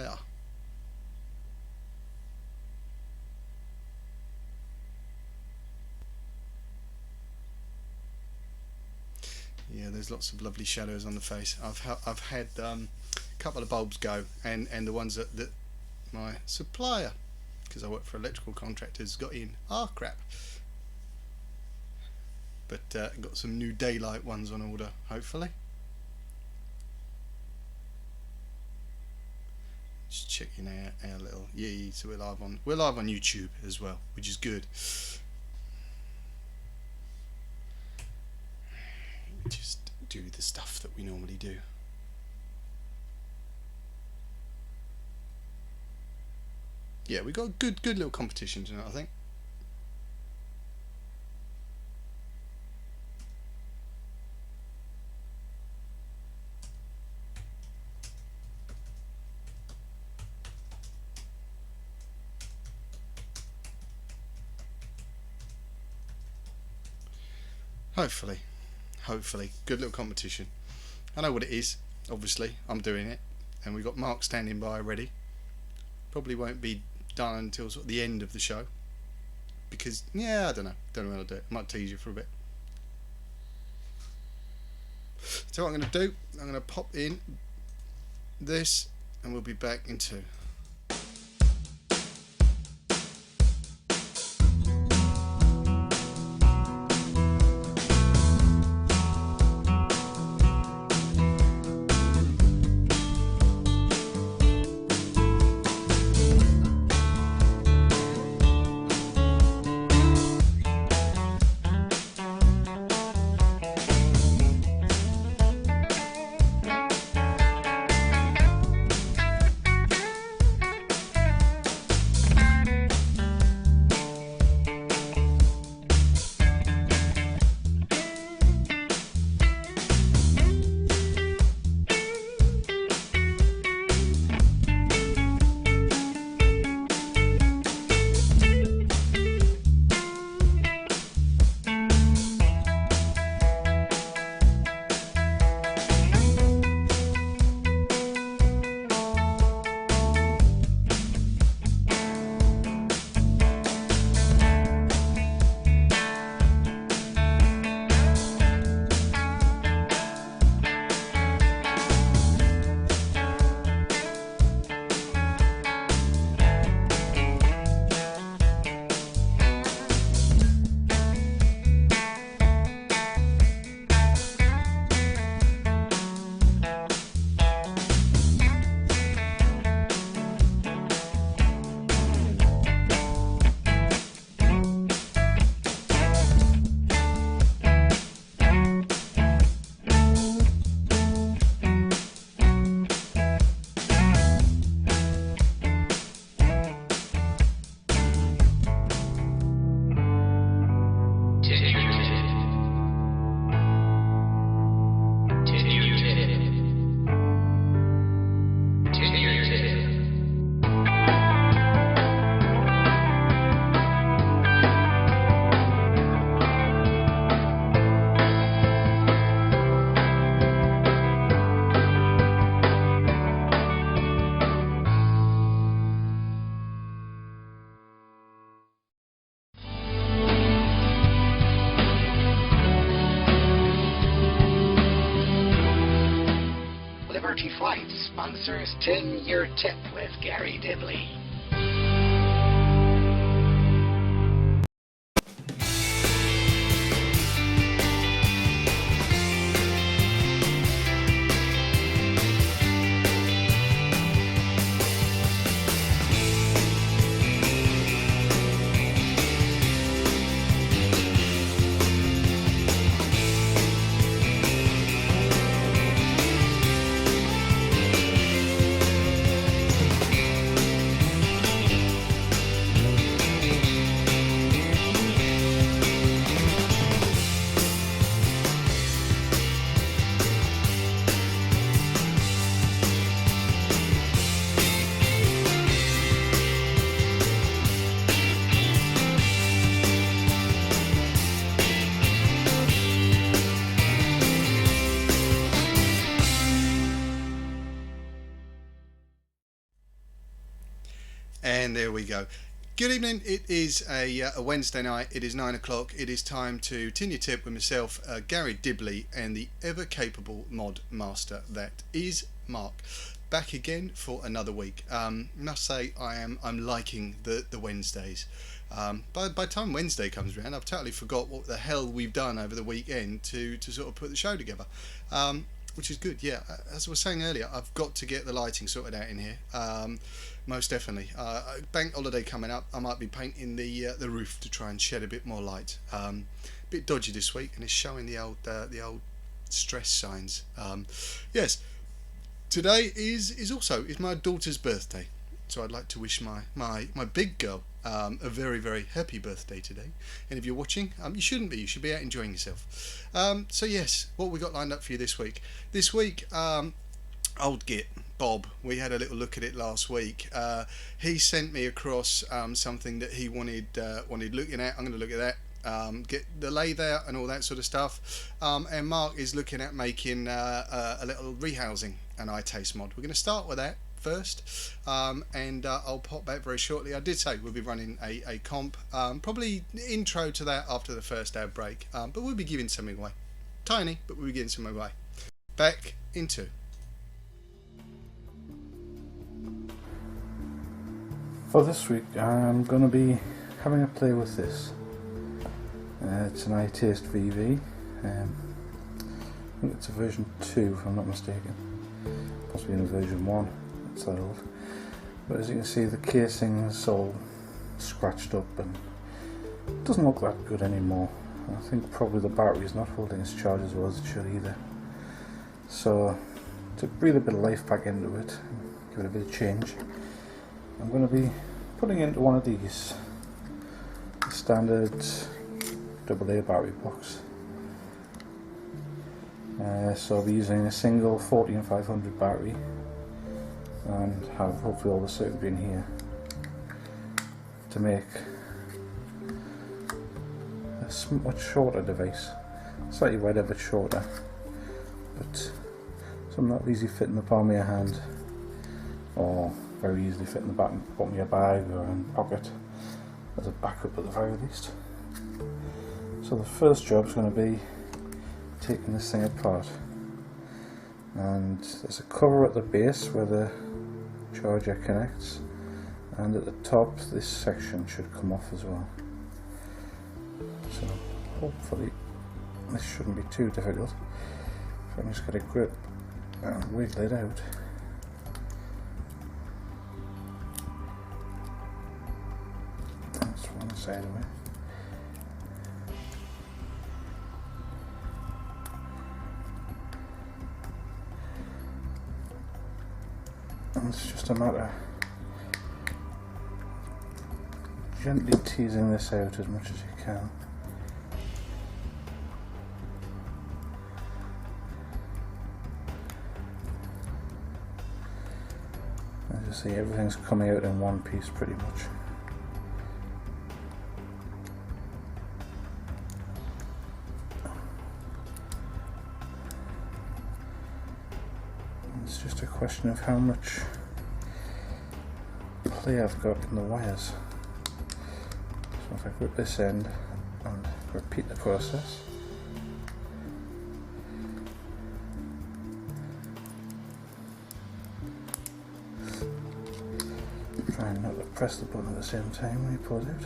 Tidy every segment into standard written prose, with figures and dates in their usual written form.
there. Yeah, there's lots of lovely shadows on the face. I've had a couple of bulbs go, and the ones that my supplier, because I work for electrical contractors, got in are crap. But got some new daylight ones on order, hopefully. Just checking our little so we're live on YouTube as well, which is good. Just do the stuff that we normally do. Yeah, we got a good little competition tonight, I think. Hopefully, good little competition. I know what it is, obviously, I'm doing it, and we've got Mark standing by ready. Probably won't be done until sort of the end of the show, because, yeah, I don't know how to do it. I might tease you for a bit. So what I'm going to do, I'm going to pop in this, and we'll be back in 2. Sponsors 10-year tip with Garry Dibley. And there we go. Good evening. It is a Wednesday night. It is 9 o'clock. It is time to tin your tip with myself, Garry Dibley, and the ever capable mod master that is Mark. Back again for another week. Must say I'm liking the Wednesdays. By the time Wednesday comes around, I've totally forgot what the hell we've done over the weekend to sort of put the show together. Which is good, yeah. As I was saying earlier, I've got to get the lighting sorted out in here. Most definitely. Bank holiday coming up. I might be painting the roof to try and shed a bit more light. Bit dodgy this week, and it's showing the old stress signs. Yes. Today is also my daughter's birthday, so I'd like to wish my big girl a very, very happy birthday today. And if you're watching, you shouldn't be. You should be out enjoying yourself. So yes, what we got lined up for you this week? This week, old git Bob. We had a little look at it last week. He sent me across something that he wanted looking at. I'm going to look at that. Get the lathe out and all that sort of stuff. And Mark is looking at making a little rehousing an Itaste mod. We're going to start with that first, and I'll pop back very shortly. I did say we'll be running a comp, probably intro to that after the first ad break, but we'll be giving something away. Tiny, but we'll be giving something away. Back into. For this week, I'm going to be having a play with this. It's an Itaste VV. I think it's a version 2 if I'm not mistaken. Possibly in a version 1. It's that old. But as you can see, the casing is all scratched up and it doesn't look that good anymore. I think probably the battery is not holding its charge as well as it should either. So to breathe a bit of life back into it, give it a bit of change, I'm going to be putting it into one of these standard AA battery box. So I'll be using a single 14500 battery and have hopefully all the circuitry in here to make a much shorter device, slightly wider but shorter, but something that easy fit in the palm of your hand or very easily fit in the bottom of your bag or in pocket as a backup at the very least. So the first job is going to be taking this thing apart, and there's a cover at the base where the charger connects, and at the top this section should come off as well. So hopefully this shouldn't be too difficult if I can just get a grip and wiggle it out. That's one side away. And it's just a matter of gently teasing this out as much as you can. As you see, everything's coming out in one piece pretty much. It's just a question of how much play I've got in the wires. So if I grip this end and repeat the process, try not to press the button at the same time when you pull it out.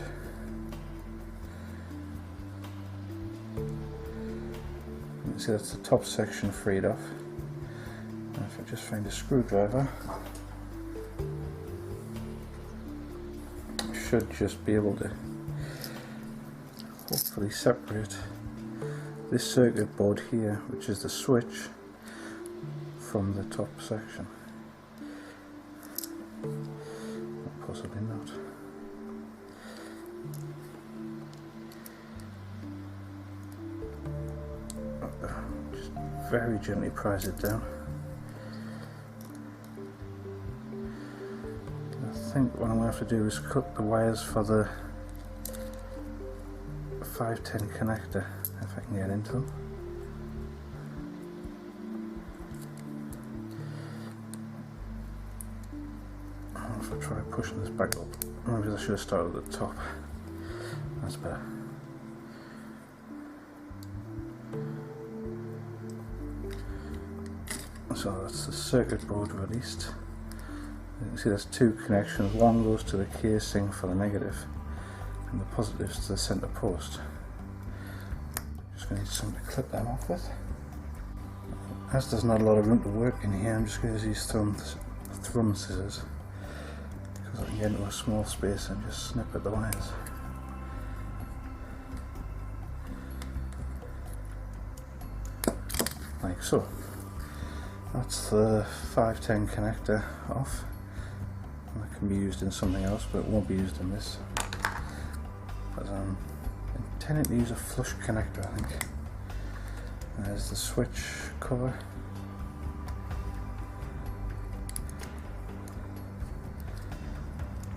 You can see that's the top section freed off. And if I just find a screwdriver, I should just be able to hopefully separate this circuit board here, which is the switch, from the top section. Or possibly not. Just very gently prise it down. I think what I'm going to have to do is cut the wires for the 510 connector if I can get into them. if I try pushing this back up. Maybe I should have started at the top. That's better. So that's the circuit board released. You can see there's two connections. One goes to the casing for the negative, and the positives to the centre post. Just going to need something to clip them off with. As there's not a lot of room to work in here, I'm just going to use thumb scissors, because I can get into a small space and just snip at the wires. Like so. That's the 510 connector off. That can be used in something else, but it won't be used in this, because I'm intending to use a flush connector, I think. There's the switch cover.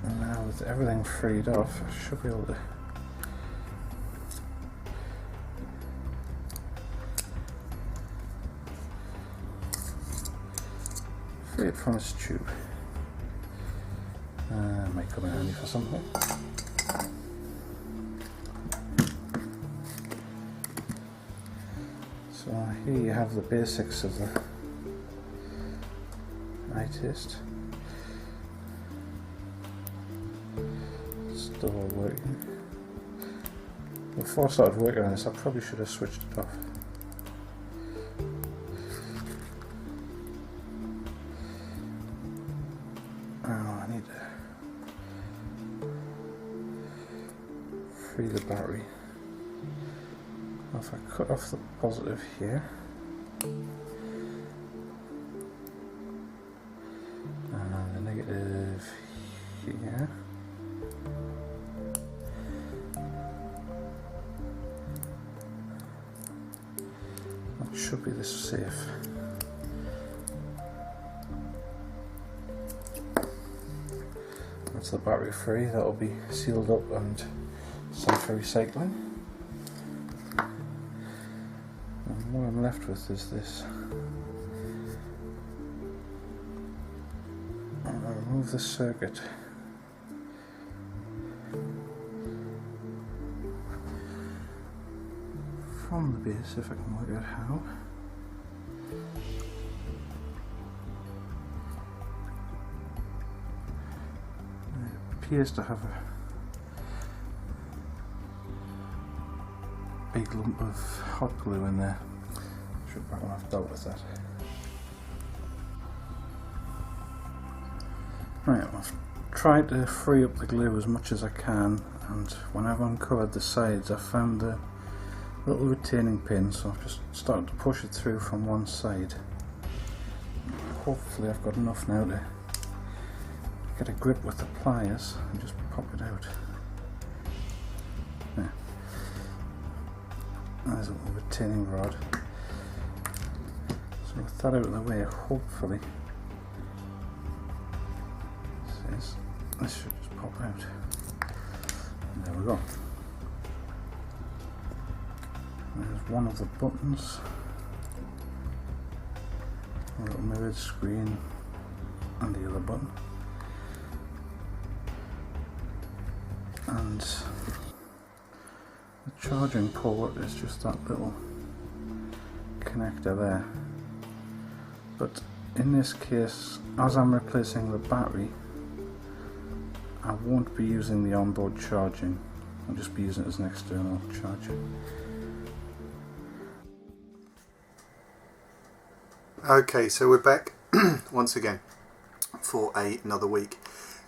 And now with everything freed off, I should be able to free it from its tube. Might come in handy for something. So here you have the basics of the Itaste. Still all working. Before I started working on this, I probably should have switched it off. Oh, I need to free the battery. If I cut off the positive here, and the negative here, that should be this safe. That's the battery free, that will be sealed up and sent for recycling. What I'm left with is this. I'll remove the circuit. From the base, if I can work out how. It appears to have a big lump of hot glue in there. Should probably have dealt with that. Right, I've tried to free up the glue as much as I can, and when I've uncovered the sides I found the little retaining pin, so I've just started to push it through from one side. Hopefully I've got enough now to get a grip with the pliers and just pop it out. There. There's a little retaining rod. So with that out of the way, hopefully this should just pop out. And there we go. There's one of the buttons, a little mirrored screen, and the other button. And the charging port is just that little connector there. But in this case, as I'm replacing the battery, I won't be using the onboard charging. I'll just be using it as an external charger. Okay, so we're back once again for another week,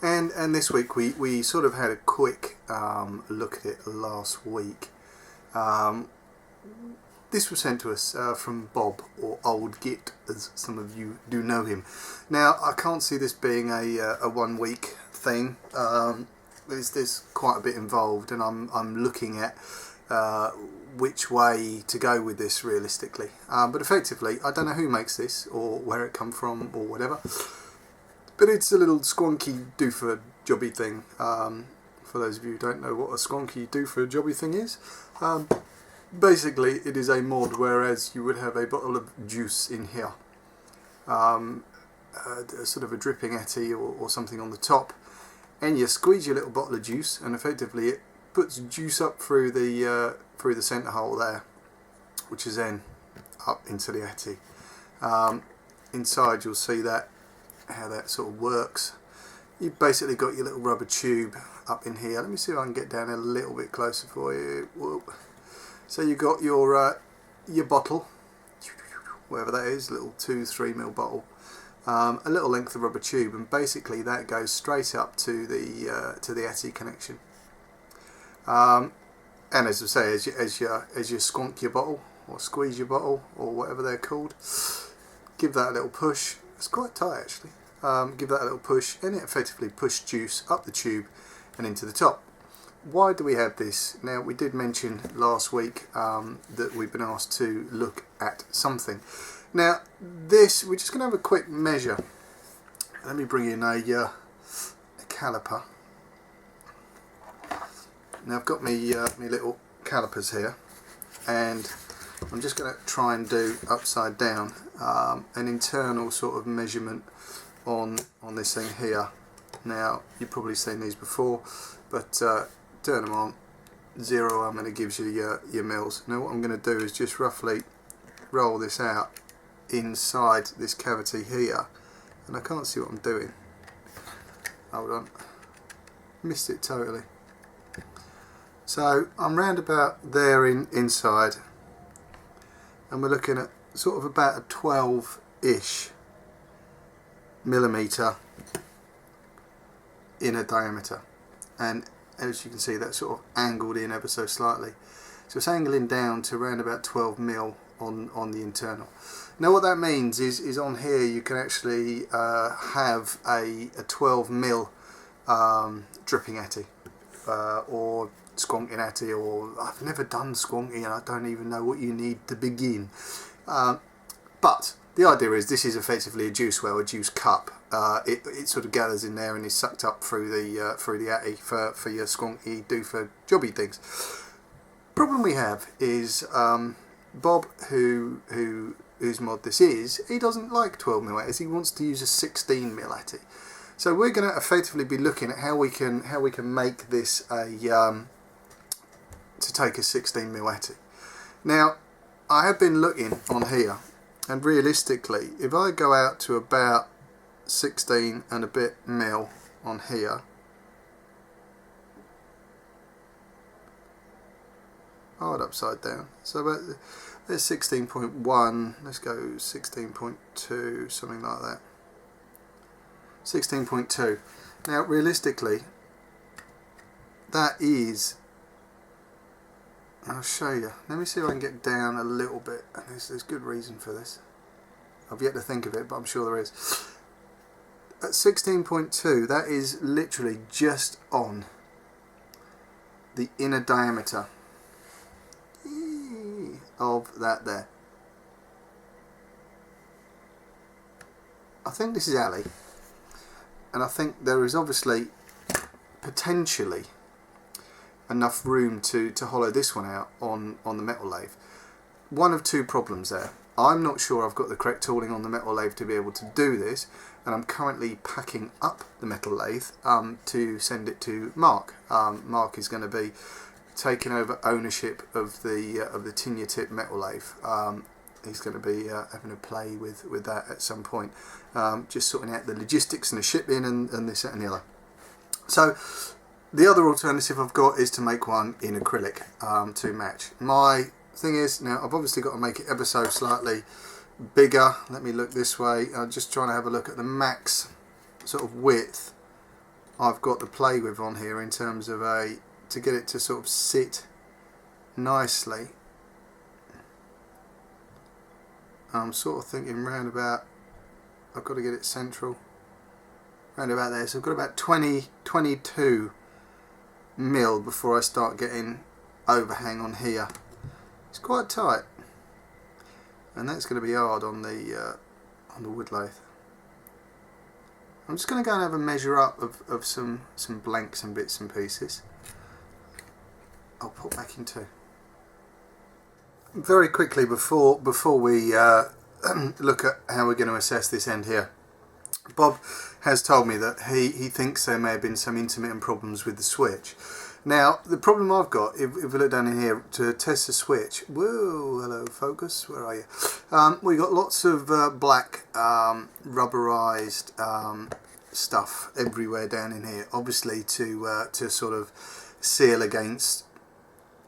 and this week we sort of had a quick look at it last week. This was sent to us from Bob, or Old Git, as some of you do know him. Now, I can't see this being a 1 week thing. There's quite a bit involved, and I'm looking at which way to go with this realistically. But effectively, I don't know who makes this or where it come from or whatever. But it's a little squonky do for jobby thing. For those of you who don't know what a squonky do for jobby thing is. Basically, it is a mod whereas you would have a bottle of juice in here. sort of a dripping etty or something on the top, and you squeeze your little bottle of juice, and effectively it puts juice up through the centre hole there, which is then up into the etty. Inside you'll see that how that sort of works. You've basically got your little rubber tube up in here. Let me see if I can get down a little bit closer for you. Whoop. So you've got your bottle, whatever that is, little 2-3 ml bottle, a little length of rubber tube, and basically that goes straight up to the etty connection. And as I say, as you squonk your bottle or squeeze your bottle or whatever they're called, give that a little push. It's quite tight actually. Give that a little push, and it effectively pushes juice up the tube and into the top. Why do we have this? Now, we did mention last week that we've been asked to look at something. Now, this, we're just going to have a quick measure. Let me bring in a caliper. Now, I've got me little calipers here, and I'm just going to try and do upside down an internal sort of measurement on this thing here. Now, you've probably seen these before, but turn them on, 0, and it gives you your mils. Now what I'm going to do is just roughly roll this out inside this cavity here, and I can't see what I'm doing. Hold on, missed it totally. So I'm round about there inside, and we're looking at sort of about a 12-ish millimetre inner diameter, and as you can see that's sort of angled in ever so slightly, so it's angling down to around about 12 mil on the internal. Now what that means is on here you can actually have a 12 mil dripping etty or squonking etty, or I've never done squonking and I don't even know what you need to begin, but the idea is this is effectively a juice well, a juice cup. It sort of gathers in there and is sucked up through the etty for your squonky do for jobby things. Problem we have is Bob, whose mod this is, he doesn't like 12 mil etty. He wants to use a 16 mil etty. So we're going to effectively be looking at how we can make this to take a 16 mil etty. Now I have been looking on here, and realistically, if I go out to about 16 and a bit mil on here, hard upside down, so about there's 16.1, let's go 16.2, something like that, 16.2. Now realistically that is, I'll show you. Let me see if I can get down a little bit. And there's good reason for this. I've yet to think of it, but I'm sure there is. At 16.2, that is literally just on the inner diameter of that there. I think this is alley, and I think there is obviously potentially enough room to hollow this one out on the metal lathe. One of two problems there. I'm not sure I've got the correct tooling on the metal lathe to be able to do this, and I'm currently packing up the metal lathe to send it to Mark. Mark is going to be taking over ownership of the tinea tip metal lathe. He's going to be having a play with that at some point, just sorting out the logistics and the shipping and this, that and the other. So the other alternative I've got is to make one in acrylic to match. My thing is, now I've obviously got to make it ever so slightly bigger. Let me look this way. I'm just trying to have a look at the max sort of width I've got to play with on here in terms of to get it to sort of sit nicely. I'm sort of thinking round about, I've got to get it central, round about there. So I've got about 22 mil before I start getting overhang on here. It's quite tight, and that's going to be hard on the wood lathe. I'm just going to go and have a measure up of some blanks and bits and pieces. I'll put back in two. Very quickly before we look at how we're going to assess this end here, Bob has told me that he thinks there may have been some intermittent problems with the switch. Now, the problem I've got, if we look down in here to test the switch, whoa, hello focus, where are you? We've got lots of black rubberized stuff everywhere down in here, obviously to sort of seal against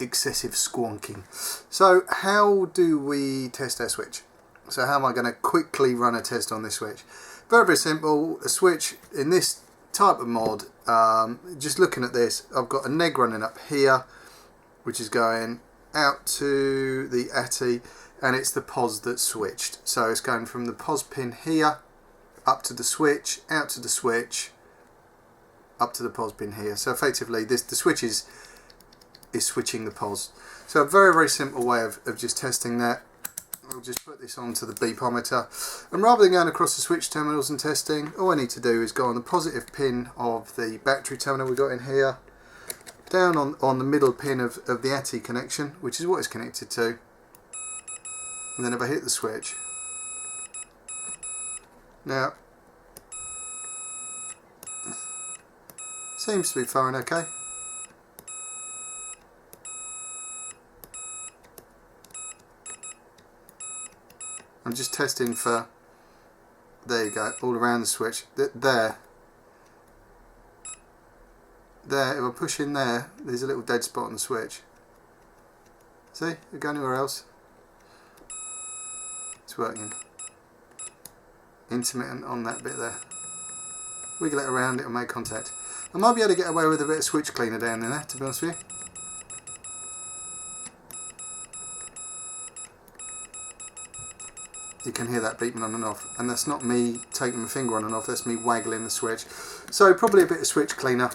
excessive squonking. So how do we test our switch? So how am I going to quickly run a test on this switch? Very, very simple. A switch in this type of mod, just looking at this, I've got a neg running up here, which is going out to the ATI, and it's the POS that's switched. So it's going from the POS pin here, up to the switch, out to the switch, up to the POS pin here. So effectively, the switch is switching the POS. So a very, very simple way of just testing that. I'll just put this onto the beepometer, and rather than going across the switch terminals and testing, all I need to do is go on the positive pin of the battery terminal we've got in here, down on the middle pin of the ATI connection, which is what it's connected to, and then if I hit the switch, now seems to be firing okay. I'm just testing for, there you go, all around the switch. There, if I push in there, there's a little dead spot on the switch. See, if I go anywhere else, it's working. Intermittent on that bit there. Wiggle it around, it'll make contact. I might be able to get away with a bit of switch cleaner down there, to be honest with you. You can hear that beeping on and off, and that's not me taking my finger on and off, that's me waggling the switch. So probably a bit of switch cleaner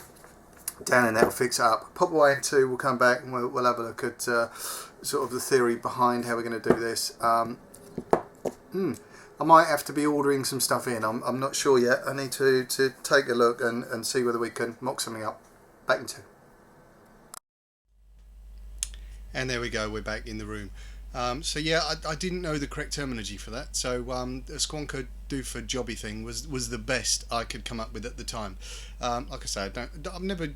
down in there will fix it up. Pop away into, we'll come back and we'll have a look at sort of the theory behind how we're going to do this. I might have to be ordering some stuff in, I'm not sure yet. I need to take a look and see whether we can mock something up. Back in 2. And there we go, we're back in the room. So yeah, I didn't know the correct terminology for that. So a squonker do for jobby thing was the best I could come up with at the time. Like I say, I've never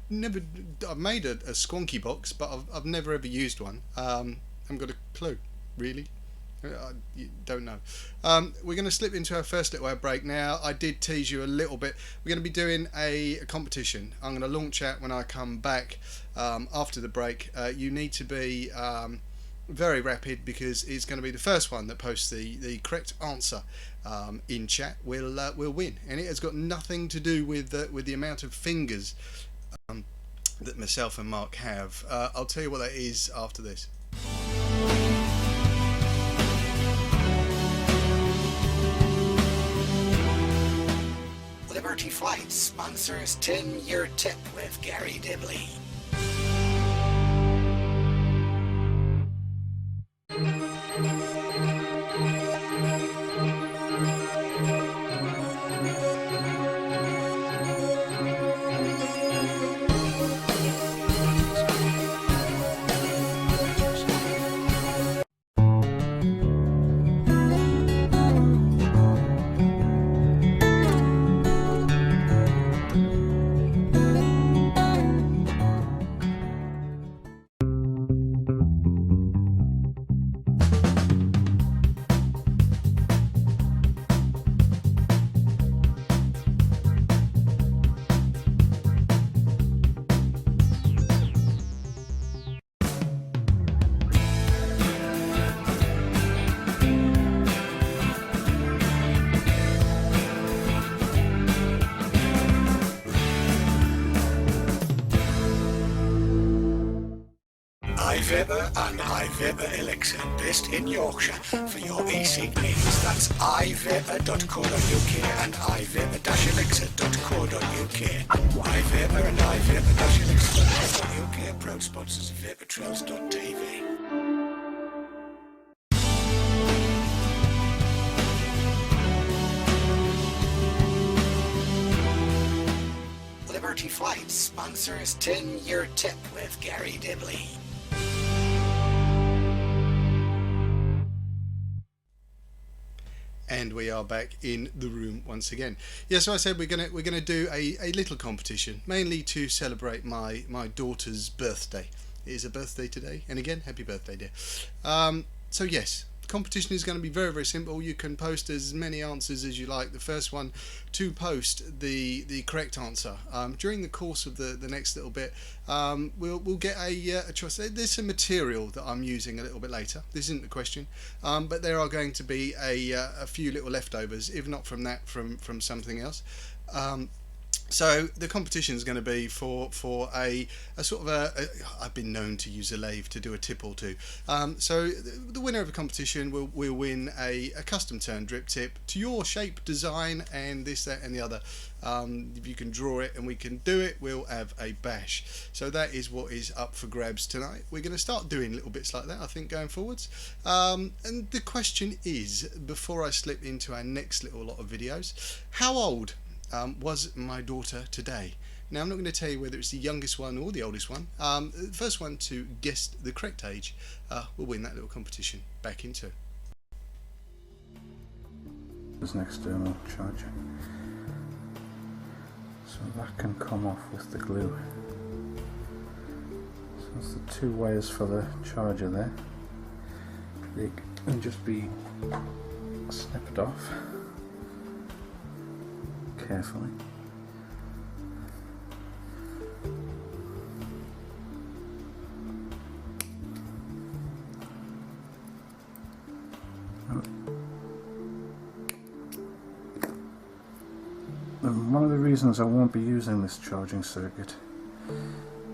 I've made a squonky box, but I've never ever used one. I haven't got a clue, really. I don't know. We're going to slip into our first little ad break now. I did tease you a little bit. We're going to be doing a competition. I'm going to launch out when I come back after the break. You need to be very rapid, because it's going to be the first one that posts the correct answer in chat will win, and it has got nothing to do with the amount of fingers that myself and Mark have. I'll tell you what that is after this. Liberty Flight sponsors 10-Year Tip with Garry Dibley. iViber and iViber Elixir, based in Yorkshire, for your e-cig needs. That's iViber.co.uk and iViber-elixir.co.uk. iViber and iViber-elixir.co.uk, proud sponsors of ViberTrails.tv. Liberty Flight sponsors 10-Year Tip with Garry Dibley. And we are back in the room once again. Yeah, so I said we're gonna do a little competition, mainly to celebrate my daughter's birthday. It is a birthday today, and again, happy birthday, dear. So yes, the competition is going to be very, very simple. You can post as many answers as you like. The first one to post the correct answer during the course of the next little bit, we'll get a choice. There's some material that I'm using a little bit later. This isn't the question, but there are going to be a few little leftovers, if not from that, from something else. So the competition is going to be for a sort of I've been known to use a lathe to do a tip or two. So the winner of the competition will win a custom turn drip tip to your shape, design, and this, that, and the other. If you can draw it and we can do it, we'll have a bash. So that is what is up for grabs tonight. We're going to start doing little bits like that, I think, going forwards. And the question is, before I slip into our next little lot of videos, how old was my daughter today? Now I'm not going to tell you whether it's the youngest one or the oldest one. The first one to guess the correct age will win that little competition. Back into There's an external charger, so that can come off with the glue. So that's the two wires for the charger there. They can just be snipped off carefully. And one of the reasons I won't be using this charging circuit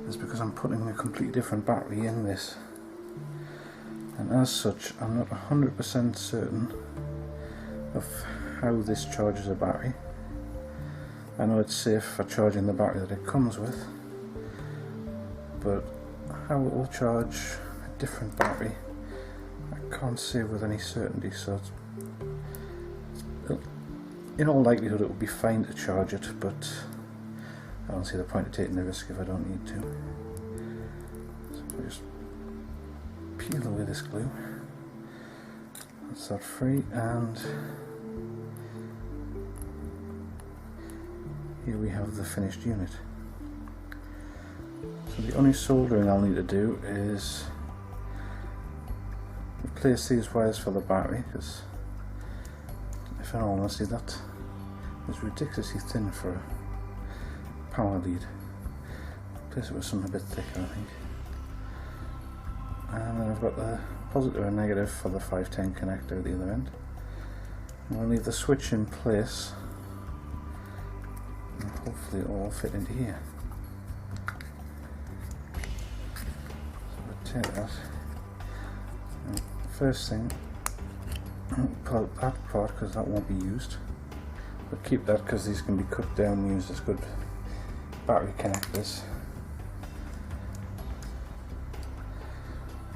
is because I'm putting a completely different battery in this, and as such I'm not 100% certain of how this charges a battery. I know it's safe for charging the battery that it comes with, but how it will charge a different battery I can't say with any certainty, so in all likelihood it will be fine to charge it, but I don't see the point of taking the risk if I don't need to. So I'll just peel away this glue, that's that free, and here we have the finished unit. So the only soldering I'll need to do is replace these wires for the battery, because if in all honesty that is ridiculously thin for a power lead. Replace it with something a bit thicker, I think. And then I've got the positive and negative for the 510 connector at the other end. And I'll leave the switch in place, and hopefully it will all fit into here. So I'll take that. And first thing, pull out that part because that won't be used, but keep that because these can be cut down and used as good battery connectors.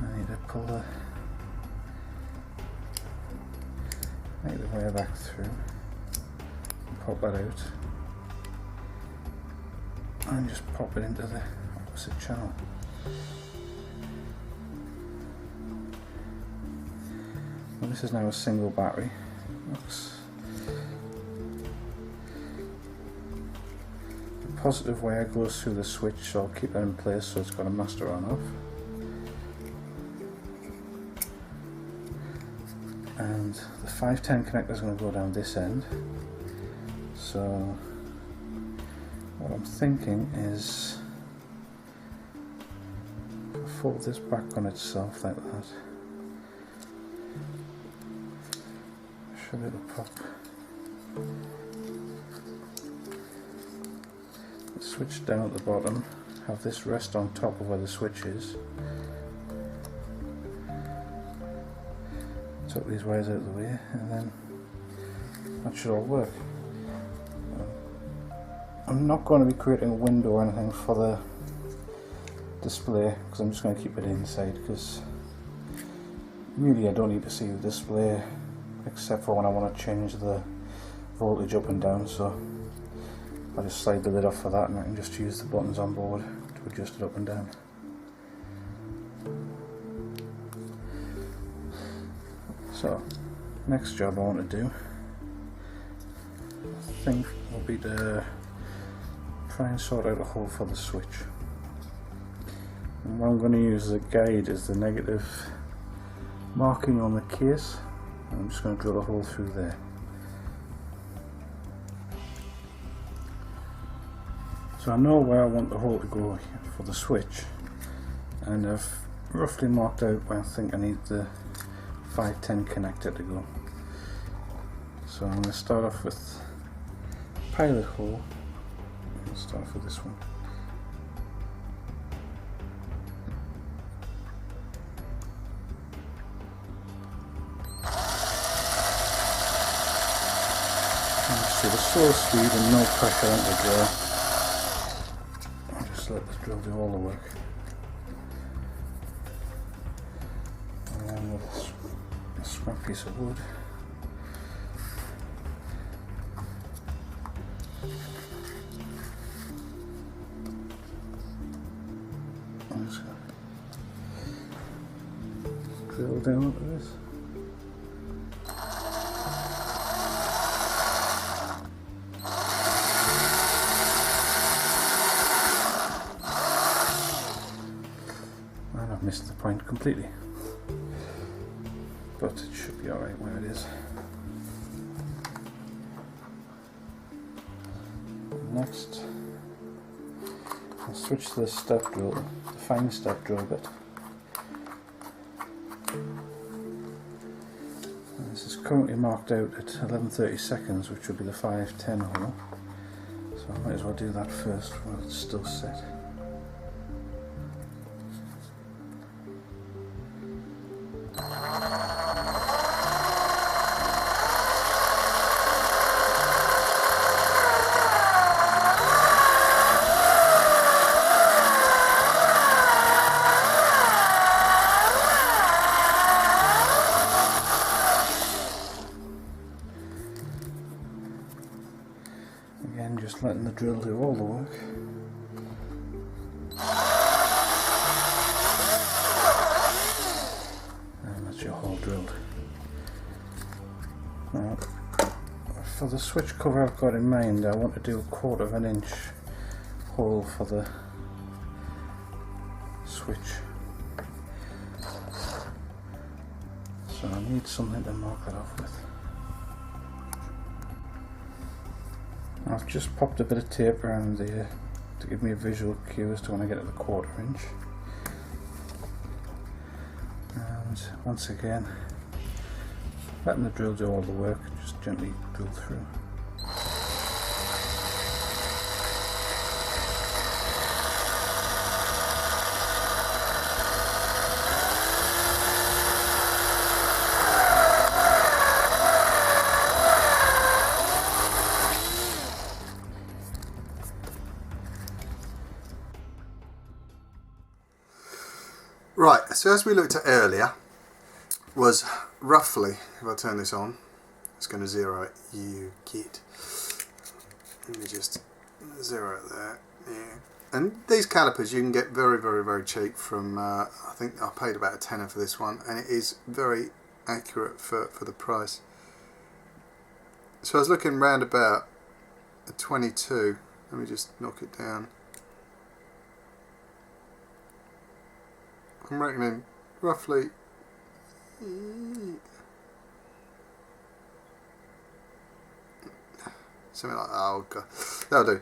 I need to pull the negative wire back through and pop that out, and just pop it into the opposite channel. Well, this is now a single battery. Oops. The positive wire goes through the switch, so I'll keep that in place so it's got a master on off. And the 510 connector is going to go down this end. So what I'm thinking is if I fold this back on itself like that, should it'll pop. The switch down at the bottom, have this rest on top of where the switch is. Tuck these wires out of the way, and then that should all work. I'm not going to be creating a window or anything for the display, because I'm just going to keep it inside, because really I don't need to see the display except for when I want to change the voltage up and down, so I'll just slide the lid off for that, and I can just use the buttons on board to adjust it up and down. So next job I want to do thing will be to try and sort out a hole for the switch. And what I'm going to use as a guide is the negative marking on the case. I'm just going to drill a hole through there. So I know where I want the hole to go for the switch, and I've roughly marked out where I think I need the 510 connector to go. So I'm going to start off with pilot hole. Let's start off with this one. So the slow speed and no pressure on the drill. I'll just let the drill do all the work. And then with a scrap piece of wood. I'm just going to drill down into this. Missed the point completely, but it should be alright where it is. Next, I'll switch to the step drill, the fine step drill bit. And this is currently marked out at 11:30 seconds, which will be the 510 hole, so I might as well do that first while it's still set. Again, just letting the drill do all the work. And that's your hole drilled. Now, for the switch cover I've got in mind, I want to do 1/4 of an inch hole for the switch. So I need something to mark that off with. I've just popped a bit of tape around there to give me a visual cue as to when I get to the 1/4 inch. And once again, letting the drill do all the work, just gently drill through. Right, so as we looked at earlier, was roughly, if I turn this on, it's going to zero it, you git. Let me just zero it there, yeah. And these calipers you can get very cheap from, I think I paid about a tenner for this one, and it is very accurate for the price. So I was looking round about a 22, let me just knock it down. I'm reckoning roughly something like that. Oh god, that'll do.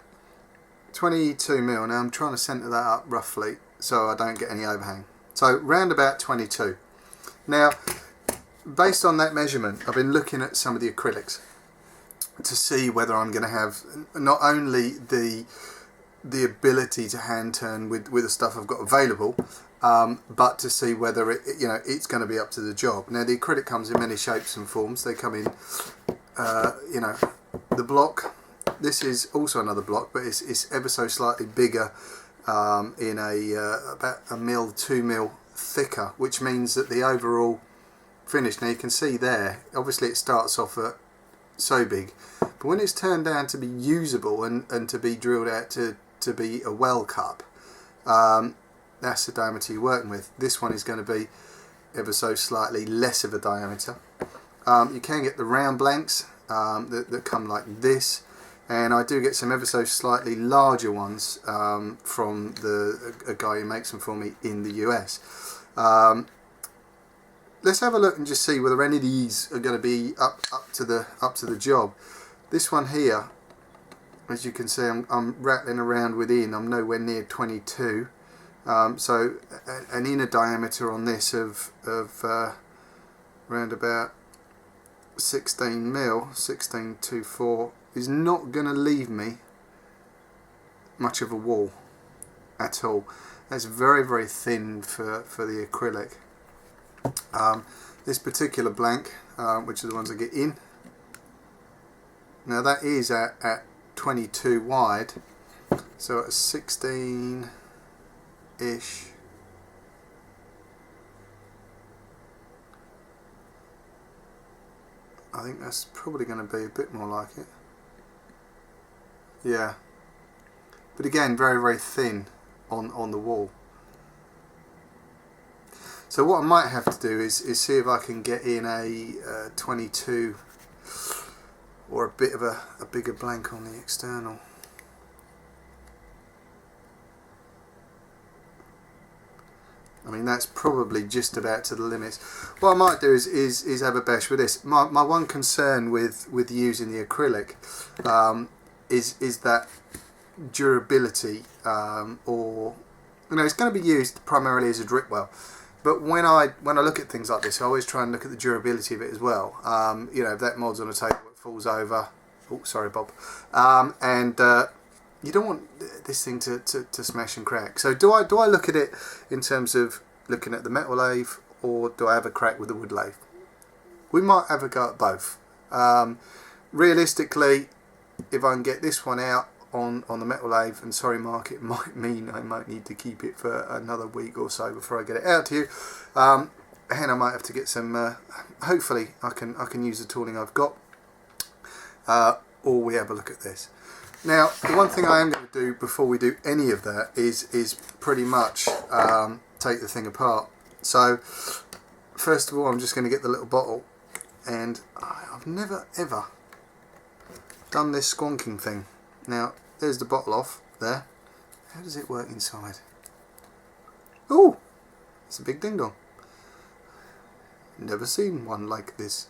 22 mil. Now I'm trying to centre that up roughly so I don't get any overhang. So round about 22. Now, based on that measurement, I've been looking at some of the acrylics to see whether I'm going to have not only the ability to hand turn with the stuff I've got available, but to see whether it's going to be up to the job. Now the acrylic comes in many shapes and forms. They come in, the block. This is also another block, but it's ever so slightly bigger, in about 1 mil, 2 mil thicker, which means that the overall finish. Now you can see there. Obviously it starts off at so big, but when it's turned down to be usable and to be drilled out to be a well cup, that's the diameter you're working with. This one is going to be ever so slightly less of a diameter. You can get the round blanks that come like this. and I do get some ever so slightly larger ones from a guy who makes them for me in the US. Let's have a look and just see whether any of these are going to be up to the job. This one here, as you can see, I'm rattling around within. I'm nowhere near 22. So an inner diameter on this of around about 16 mil, 1624, is not going to leave me much of a wall at all. That's very, very thin for the acrylic. This particular blank, which are the ones I get in, now that is at 22 wide, so at 16 ish. I think that's probably going to be a bit more like it. Yeah, but again, very, very thin on the wall. So what I might have to do is see if I can get in a 22 or a bit of a bigger blank on the external. I mean, that's probably just about to the limits. What I might do is have a bash with this. My one concern with using the acrylic is that durability, or it's going to be used primarily as a drip well. But when I look at things like this, I always try and look at the durability of it as well. If that mod's on a table, it falls over. Oh, sorry, Bob. And you don't want this thing to smash and crack. So do I look at it in terms of looking at the metal lathe, or do I have a crack with the wood lathe? We might have a go at both. Realistically, if I can get this one out on the metal lathe, and sorry Mark, it might mean I might need to keep it for another week or so before I get it out to you, and I might have to get some, hopefully I can use the tooling I've got, or we have a look at this. Now, the one thing I am going to do before we do any of that is pretty much take the thing apart. So first of all, I'm just going to get the little bottle, and I've never ever done this squonking thing. Now, there's the bottle off there. How does it work inside? Oh, it's a big ding dong. Never seen one like this.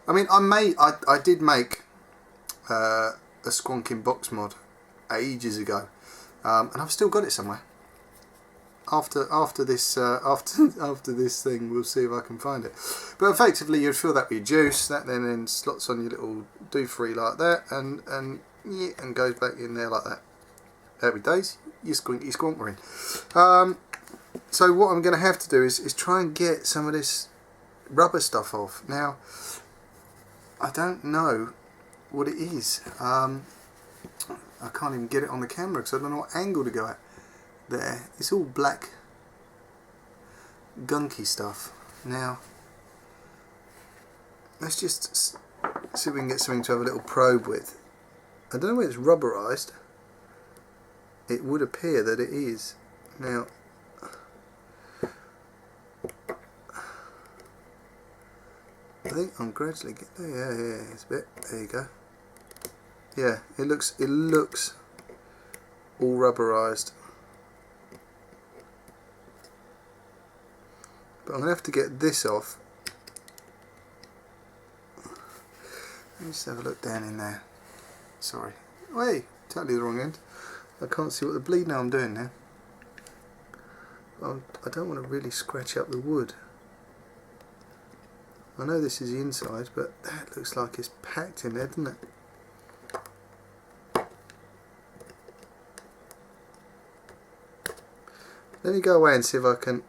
I mean, I did make a squonking box mod ages ago, and I've still got it somewhere. After this thing, we'll see if I can find it. But effectively, you'd fill that with your juice. That then slots on your little do-free like that, and goes back in there like that. Happy days, you squonker in. So what I'm going to have to do is try and get some of this rubber stuff off. Now, I don't know what it is. I can't even get it on the camera because I don't know what angle to go at. There, it's all black gunky stuff. Now, let's just see if we can get something to have a little probe with. I don't know whether it's rubberized. It would appear that it is. Now, I think I'm gradually getting there. Yeah, it's a bit. There you go. Yeah, it looks all rubberized. But I'm going to have to get this off. Let me just have a look down in there. Sorry. Wait, totally the wrong end. I can't see what the bleed now I'm doing now. I don't want to really scratch up the wood. I know this is the inside, but that looks like it's packed in there, doesn't it? Let me go away and see if I can...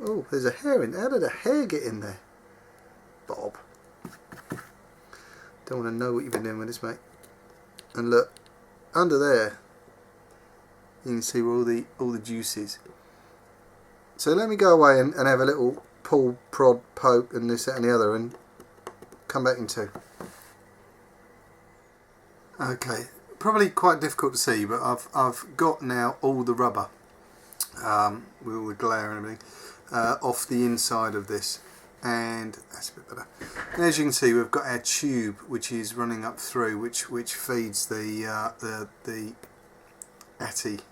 Oh, there's a hair in there. How did a hair get in there? Bob. Don't want to know what you've been doing with this, mate. And look, under there, you can see where all the juice is. So let me go away and have a little pull, prod, poke, and this, that, and the other, and come back in two. Okay, probably quite difficult to see, but I've got now all the rubber with all the glare and everything off the inside of this. and that's a bit better. And as you can see, we've got our tube which is running up through, which feeds the Lathe,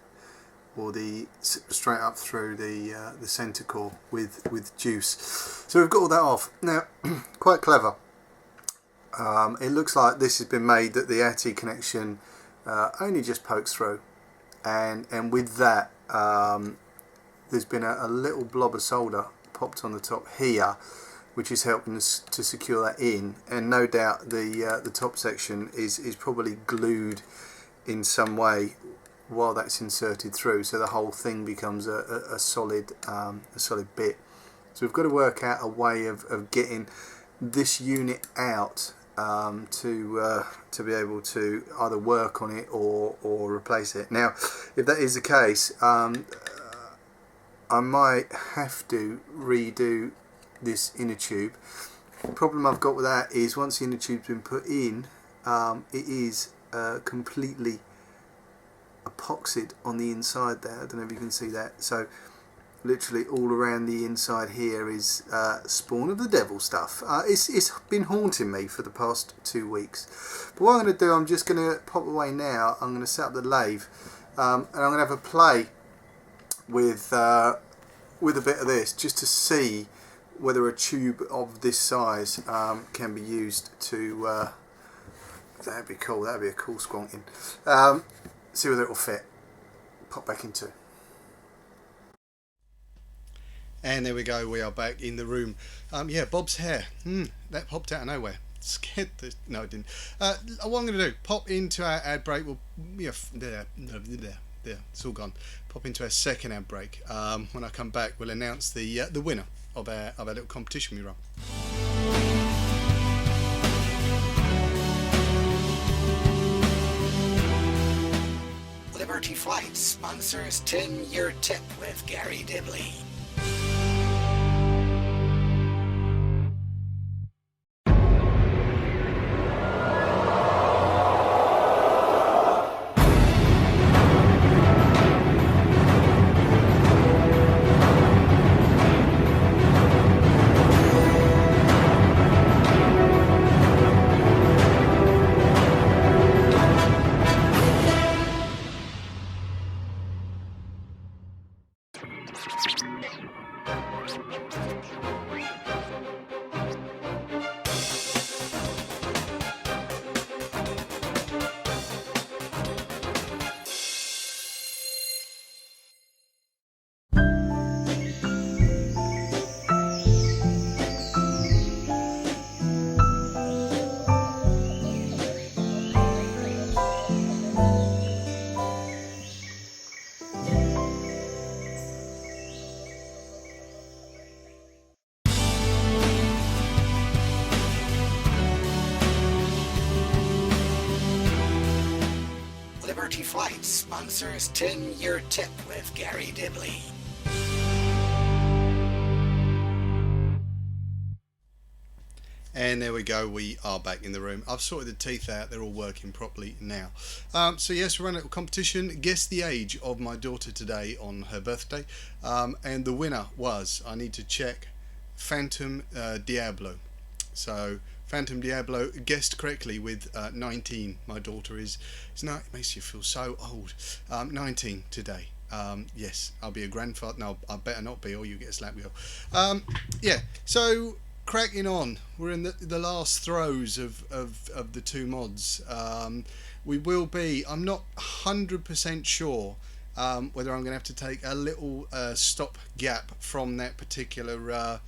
or the straight up through the centre core with juice. So we've got all that off now. Quite clever. It looks like this has been made that the Lathe connection only just pokes through, and with that there's been a little blob of solder popped on the top here, which is helping us to secure that in, and no doubt the top section is probably glued in some way while that's inserted through, so the whole thing becomes a solid bit. So we've got to work out a way of getting this unit out to be able to either work on it or replace it. Now, if that is the case, I might have to redo this inner tube. The problem I've got with that is once the inner tube's been put in, it is completely epoxied on the inside there. I don't know if you can see that. So literally all around the inside here is spawn of the devil stuff. It's been haunting me for the past 2 weeks. But what I'm going to do, I'm just going to pop away now. I'm going to set up the lathe, and I'm going to have a play with a bit of this just to see whether a tube of this size can be used to that'd be cool. That'd be a cool squonking. See whether it will fit. Pop back into. And there we go, we are back in the room. Yeah, Bob's hair, that popped out of nowhere. Scared the, no it didn't. What I'm going to do, pop into our ad break. We'll, yeah, there, it's all gone. Pop into our second ad break. When I come back, we'll announce the winner of our little competition we run. Liberty Flight sponsors 10-year tip with Garry Dibley. Liberty Flight sponsors 10-year tip with Garry Dibley. And there we go, we are back in the room. I've sorted the teeth out, they're all working properly now. So yes, we're running a little competition. Guess the age of my daughter today on her birthday. And the winner was, I need to check, Phantom Diablo. So Phantom Diablo guessed correctly with 19. My daughter is no, it makes you feel so old. 19 today. Yes, I'll be a grandfather. No, I better not be, or you get a slap wheel. Yeah, so cracking on. We're in the last throes of the two mods. We will be, I'm not 100% sure whether I'm going to have to take a little stop gap from that particular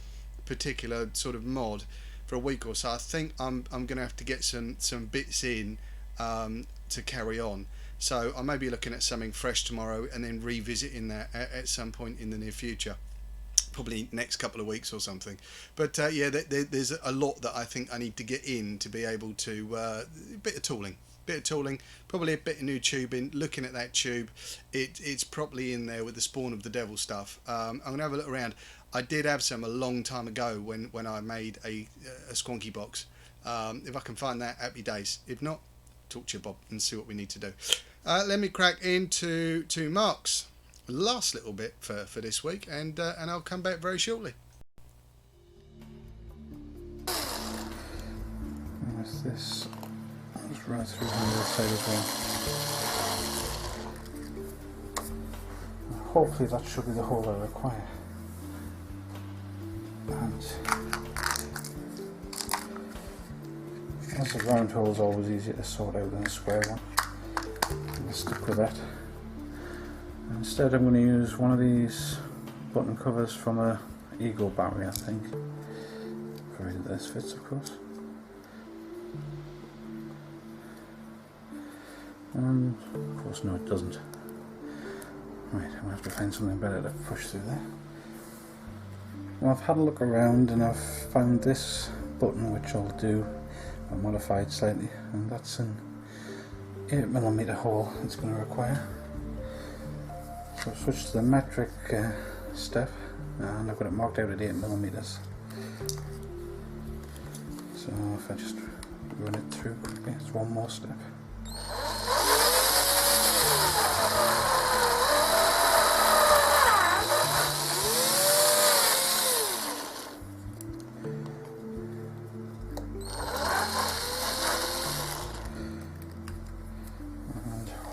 sort of mod for a week or so. I think I'm going to have to get some bits in to carry on. So I may be looking at something fresh tomorrow and then revisiting that at some point in the near future. Probably next couple of weeks or something. But yeah, there's a lot that I think I need to get in to be able to a bit of tooling, probably a bit of new tubing. Looking at that tube, it's probably in there with the spawn of the devil stuff. I'm gonna have a look around. I did have some a long time ago when I made a squonky box. If I can find that, happy days. If not, talk to you, Bob, and see what we need to do. Let me crack into Mark's last little bit for this week, and I'll come back very shortly. this. I'll just run it through on the other side as well. Hopefully that should be the hole I require. And as a round hole is always easier to sort out than a square one, I'll stick with that. Instead I'm going to use one of these button covers from a Ego battery, I think, provided this fits of course. And of course no, it doesn't. Right, I'm going to have to find something better to push through there. Well, I've had a look around and I've found this button which I'll do, I'll modify it slightly, and that's an 8mm hole it's going to require. So I've switched to the metric step and I've got it marked out at 8mm. So if I just run it through quickly, it's one more step.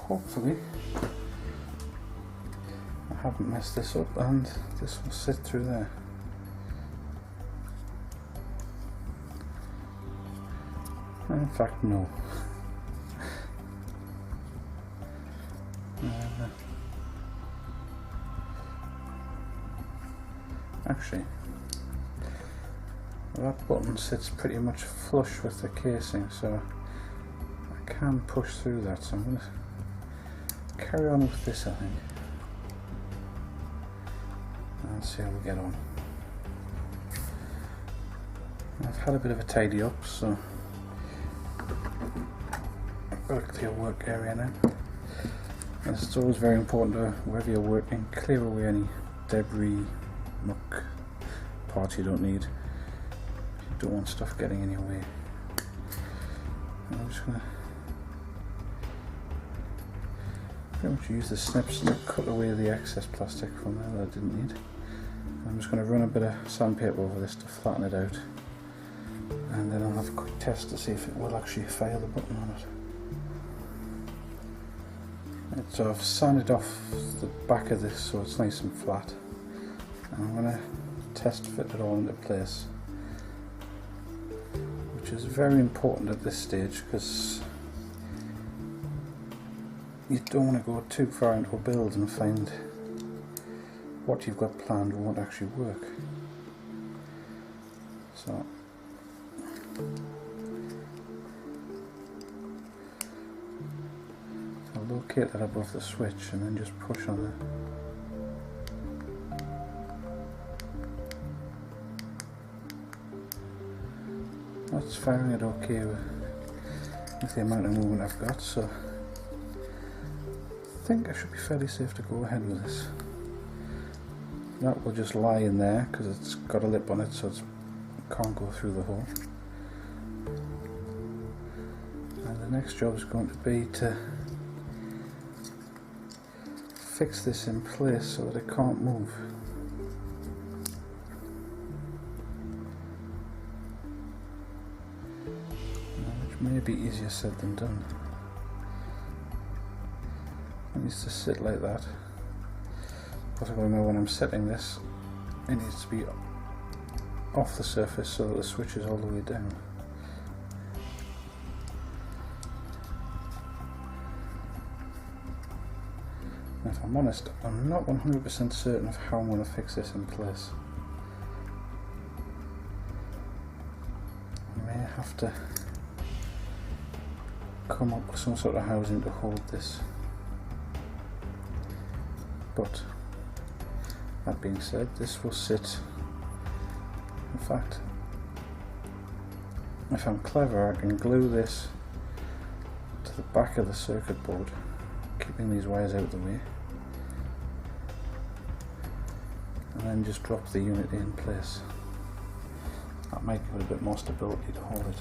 Hopefully I haven't messed this up and this will sit through there. And in fact no. Actually that button sits pretty much flush with the casing, so I can push through that, so I'm going to carry on with this I think and see how we get on. I've had a bit of a tidy up, so I've got a clear work area now. And it's always very important to, wherever you're working, clear away any debris, muck, parts you don't need. You don't want stuff getting in your way. And I'm just going to pretty much use the snips to cut away the excess plastic from there that I didn't need. I'm just going to run a bit of sandpaper over this to flatten it out, and then I'll have a quick test to see if it will actually fire the button on it. Right, so I've sanded off the back of this so it's nice and flat, and I'm going to test fit it all into place, which is very important at this stage because you don't want to go too far into a build and find what you've got planned won't actually work. So I'll locate that above the switch and then just push on it. That's firing it okay with the amount of movement I've got, so I think I should be fairly safe to go ahead with this. That will just lie in there because it's got a lip on it, so it can't go through the hole. And the next job is going to be to fix this in place so that it can't move. Which may be easier said than done. It needs to sit like that. But I know when I'm setting this, it needs to be off the surface so that the switch is all the way down. And if I'm honest, I'm not 100% certain of how I'm going to fix this in place. I may have to come up with some sort of housing to hold this. But that being said, this will sit. In fact, if I'm clever, I can glue this to the back of the circuit board, keeping these wires out of the way, and then just drop the unit in place. That might give it a bit more stability to hold it.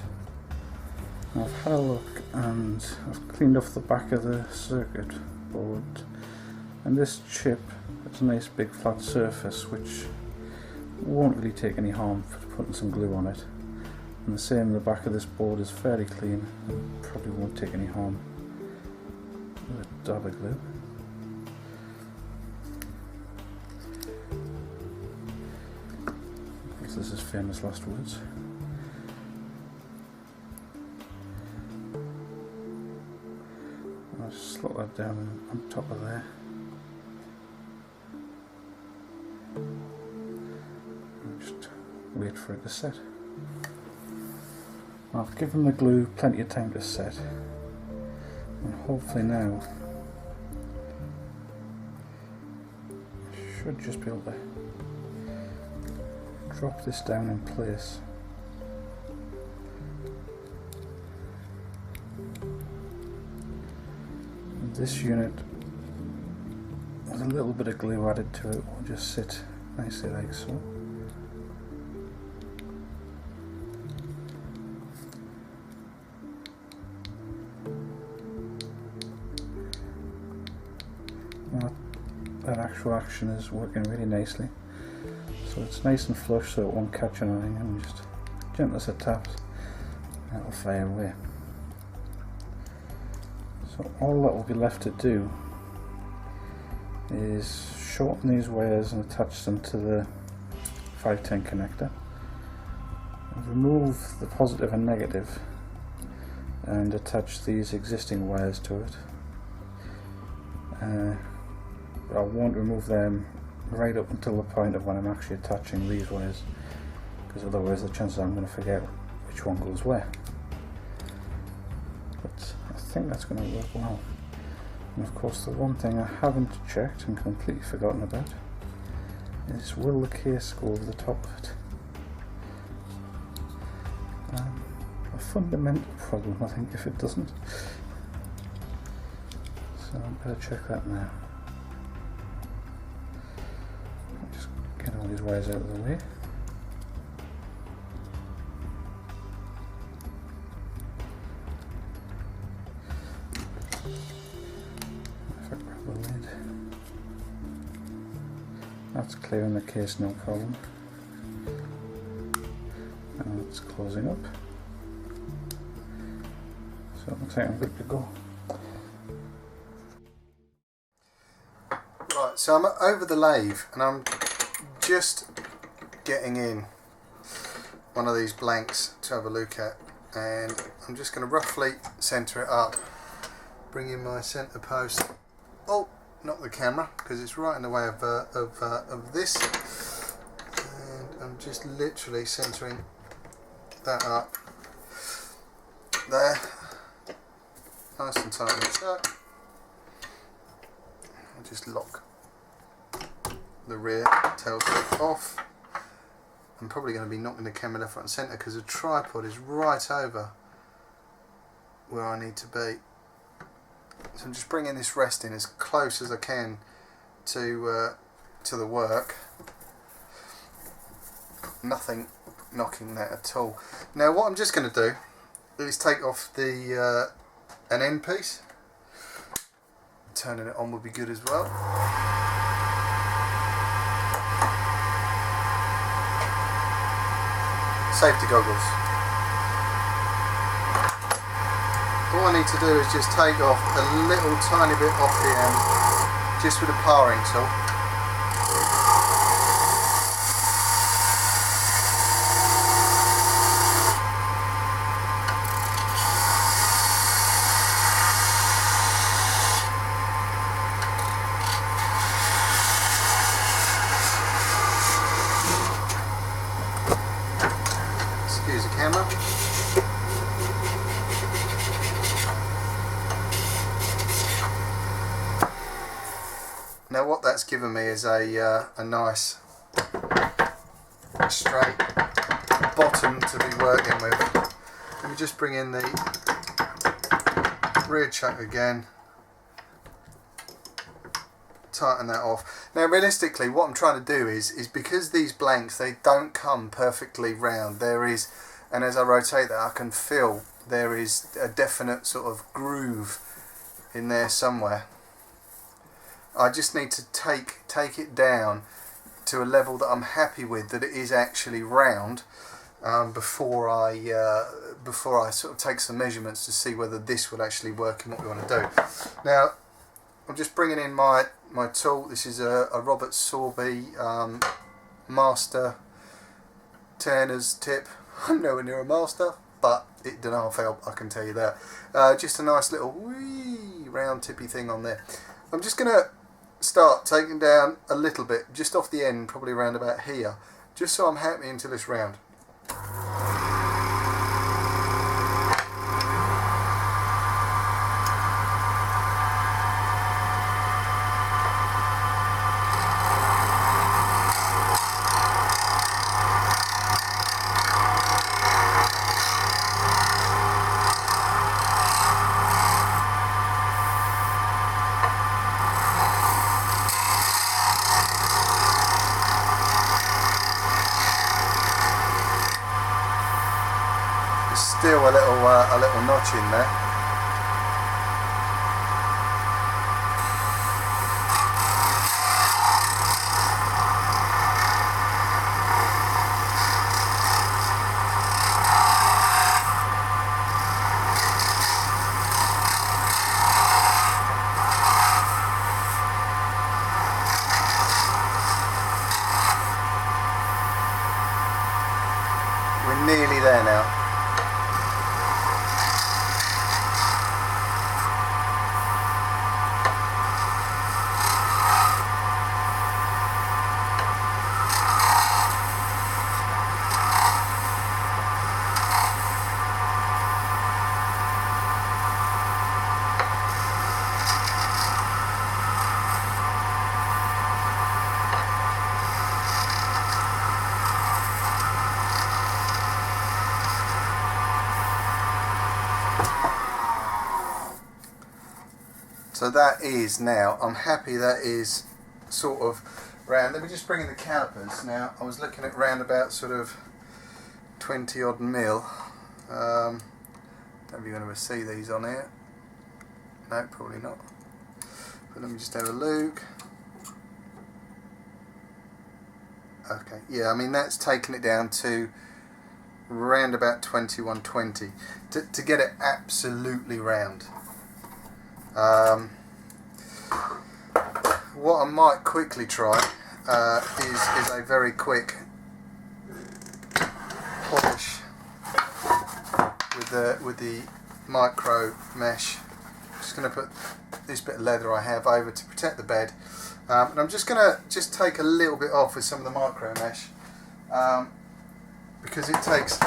Now I've had a look and I've cleaned off the back of the circuit board, and this chip has a nice big flat surface which won't really take any harm for putting some glue on it. And the same, the back of this board is fairly clean, probably won't take any harm with a dab of glue. This is famous last words. I'll just slot that down on top of there. And just wait for it to set. I've given the glue plenty of time to set, and hopefully now I should just be able to drop this down in place. And this unit, with a little bit of glue added to it, will just sit nicely like so. Now, that actual action is working really nicely. So it's nice and flush, so it won't catch on anything, and just gentle as it taps, and it'll fire away. So all that will be left to do is shorten these wires and attach them to the 510 connector, and remove the positive and negative, and attach these existing wires to it. I won't remove them right up until the point of when I'm actually attaching these wires, because otherwise the chances are I'm going to forget which one goes where. But I think that's going to work well. And of course the one thing I haven't checked and completely forgotten about is, will the case go over the top of it? A fundamental problem, I think, if it doesn't. So I better check that now. Get all these wires out of the way. If I grab the lid, that's clearing the case, no problem. And it's closing up. So it looks like I'm good to go. Right, so I'm over the lathe and I'm just getting in one of these blanks to have a look at, and I'm just going to roughly centre it up, bring in my centre post. Oh, not the camera, because it's right in the way of this, and I'm just literally centering that up there, nice and tight and shut. I'll just lock the rear tail strip off. I'm probably going to be knocking the camera left, right and centre, because the tripod is right over where I need to be. So I'm just bringing this rest in as close as I can to the work. Nothing knocking that at all. Now what I'm just going to do is take off the an end piece. Turning it on would be good as well. Safety goggles. All I need to do is just take off a little tiny bit off the end, just with a powering tool. Excuse the camera. Now what that's given me is a nice straight bottom to be working with. Let me just bring in the rear chuck again, tighten that off. Now realistically what I'm trying to do is because these blanks, they don't come perfectly round, there is, and as I rotate that I can feel there is a definite sort of groove in there somewhere. I just need to take it down to a level that I'm happy with, that it is actually round, before I sort of take some measurements to see whether this will actually work and what we want to do. Now I'm just bringing in my tool. This is a Robert Sorby master turner's tip. I'm nowhere near a master, but it did half help, I can tell you that. Just a nice little wee round tippy thing on there. I'm just going to start taking down a little bit, just off the end, probably around about here, just so I'm happy until it's round. Still a little notch in there. We're nearly there now. So that is now, I'm happy that is sort of round. Let me just bring in the calipers. Now I was looking at round about sort of 20 odd mil. Don't know if you're going to see these on here. No, probably not. But let me just have a look. Okay, yeah, I mean that's taking it down to round about 2120 to get it absolutely round. What I might quickly try is a very quick polish with the micro mesh. I'm just going to put this bit of leather I have over to protect the bed, and I'm just going to take a little bit off with some of the micro mesh, because it takes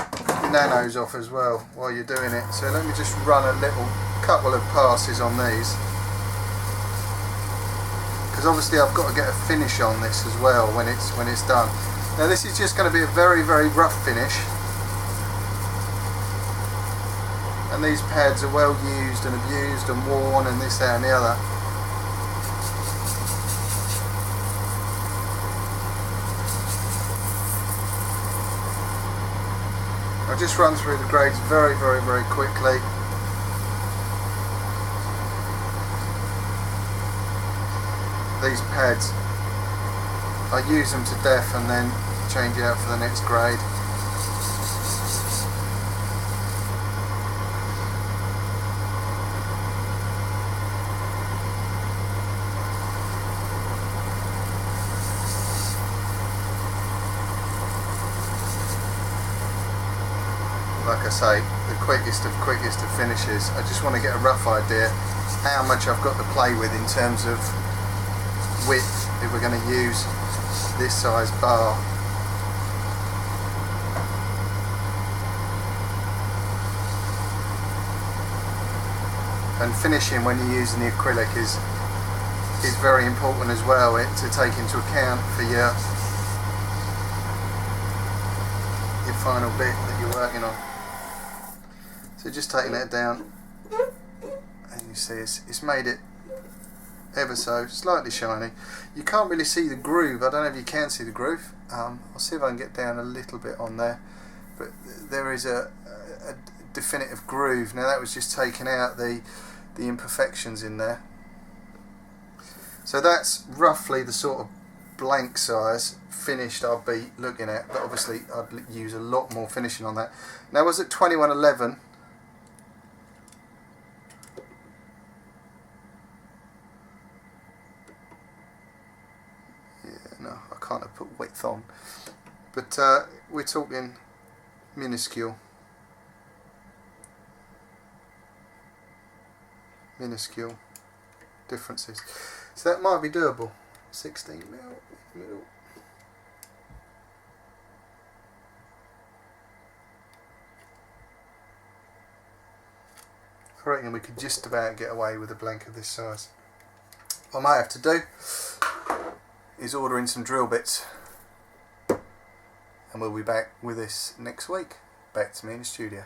nanos off as well while you're doing it. So let me just run a couple of passes on these, because obviously I've got to get a finish on this as well when it's done. Now this is just going to be a very, very rough finish, and these pads are well used and abused and worn and this, that and the other. I'll just run through the grades very, very, very quickly. These pads, I use them to death and then change it out for the next grade. Like I say, the quickest of finishes. I just want to get a rough idea how much I've got to play with in terms of width if we're going to use this size bar. And finishing when you're using the acrylic is very important as well, to take into account for your final bit that you're working on. So just taking that down, and you see it's made it ever so slightly shiny. You can't really see the groove. I don't know if you can see the groove. I'll see if I can get down a little bit on there, but there is a definitive groove. Now that was just taking out the imperfections in there. So that's roughly the sort of blank size finished I'd be looking at, but obviously I'd use a lot more finishing on that. Now, was it 2111? Yeah, no, I can't have put width on, but we're talking minuscule differences, so that might be doable. 16 mil middle. I reckon we could just about get away with a blank of this size. What I might have to do is order in some drill bits, and we'll be back with this next week. Back to me in the studio.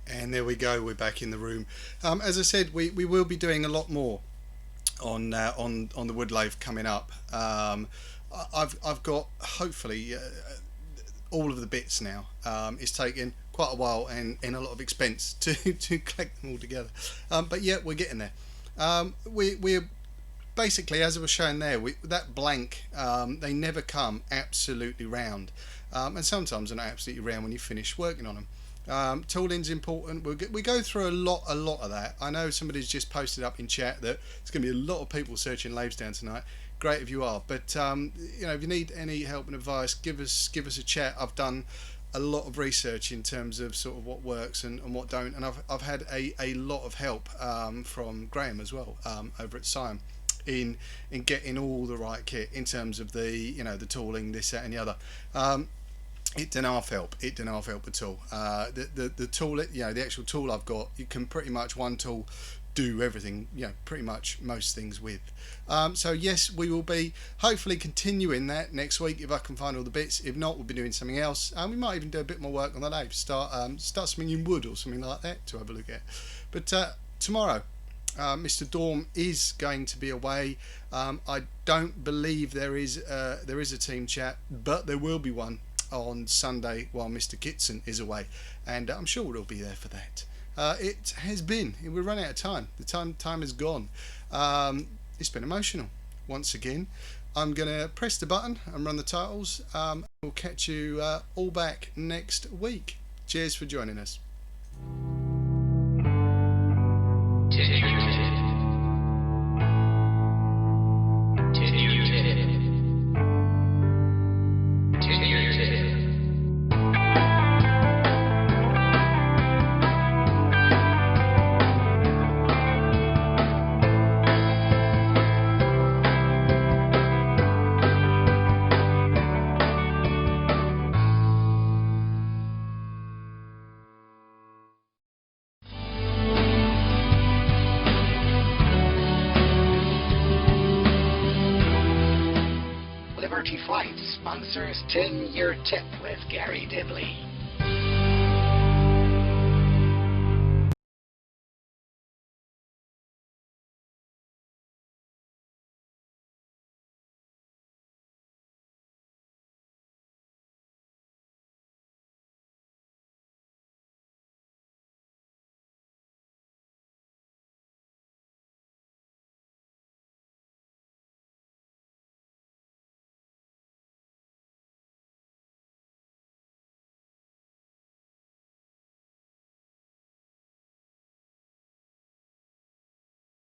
And there we go, we're back in the room. As I said, we will be doing a lot more on the wood lathe coming up. I've got hopefully all of the bits now. It's taken quite a while and a lot of expense to collect them all together, but yeah, we're getting there. We're basically, as I was showing there, that blank, they never come absolutely round, and sometimes they're not absolutely round when you finish working on them. Tooling's important. We go through a lot of that. I know somebody's just posted up in chat that there's going to be a lot of people searching lathes down tonight. Great if you are, but you know, if you need any help and advice, give us a chat. I've done a lot of research in terms of sort of what works and what don't, and I've had a lot of help from Graham as well, over at Siam, in getting all the right kit in terms of the, you know, the tooling, this, that and the other. It didn't half help. It didn't half help at all. The tool, you know, the actual tool I've got, you can pretty much one tool do everything, you know, pretty much most things with. So yes, we will be hopefully continuing that next week if I can find all the bits. If not, we'll be doing something else, and we might even do a bit more work on the lathe. Start something in wood or something like that to have a look at. But tomorrow, Mr. Dorm is going to be away. I don't believe there is a team chat, but there will be one on Sunday while Mr. Kitson is away, and I'm sure we'll be there for that. It has been, we're running out of time. The time is gone. It's been emotional once again. I'm gonna press the button and run the titles. We'll catch you all back next week. Cheers for joining us. Liberty Flight sponsors 10-Year Tip with Garry Dibley.